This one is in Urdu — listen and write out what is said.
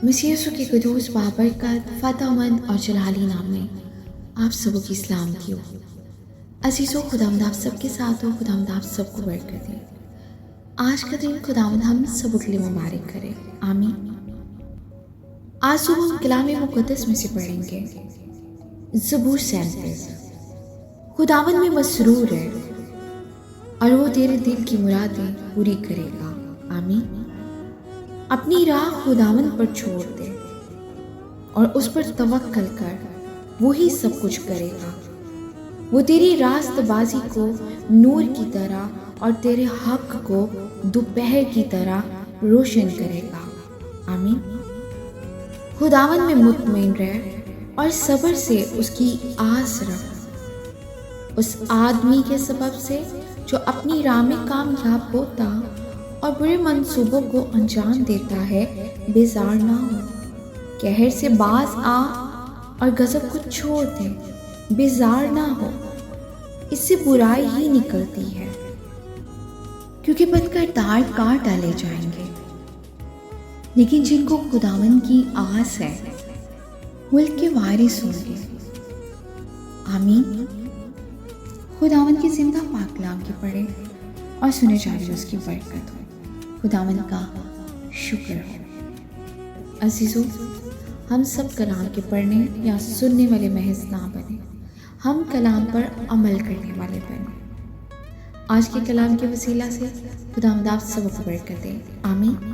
مسیح یسوع کے قدوس بابرکت فتح مند اور جلالی نام میں آپ سبوں کی اسلام کی ہو۔ عزیزو، خداوند آپ سب کے ساتھ ہو، خداوند آپ سب کو برکت دے۔ آج کا دن خداوند ہم سب کے لیے مبارک کرے، آمین۔ آج صبح ہم کلام مقدس میں سے پڑھیں گے زبور 37۔ خداوند میں مسرور ہے اور وہ تیرے دل کی مرادیں پوری کرے گا، آمین۔ اپنی راہ خداوند پر چھوڑ دے اور اس پر توکل کر، وہی سب کچھ کرے گا۔ وہ تیری راست بازی کو نور کی طرح اور تیرے حق کو دوپہر کی طرح روشن کرے گا، آمین۔ خداوند میں مطمئن رہ اور صبر سے اس کی آس رکھ۔ اس آدمی کے سبب سے جو اپنی راہ میں کامیاب ہوتا اور برے منصوبوں کو انجام دیتا ہے بیزار نہ ہو۔ قہر سے باز آ اور غضب کو چھوڑ دے، بیزار نہ ہو، اس سے برائی ہی نکلتی ہے، کیونکہ بدکردار کاٹ ڈالے جائیں گے، لیکن جن کو خداوند کی آس ہے ملک کے وارث ہوں گے، آمین۔ خداوند کی زندہ پاک کلام کی پڑھے اور سنے جائے اس کی برکت ہو، خداوند کا شکر ہو۔ عزیزو، ہم سب کلام کے پڑھنے یا سننے والے محض نہ بنے، ہم کلام پر عمل کرنے والے بنے۔ آج کے کلام کے وسیلہ سے خداوند آپ سب کو برکت دے، آمین۔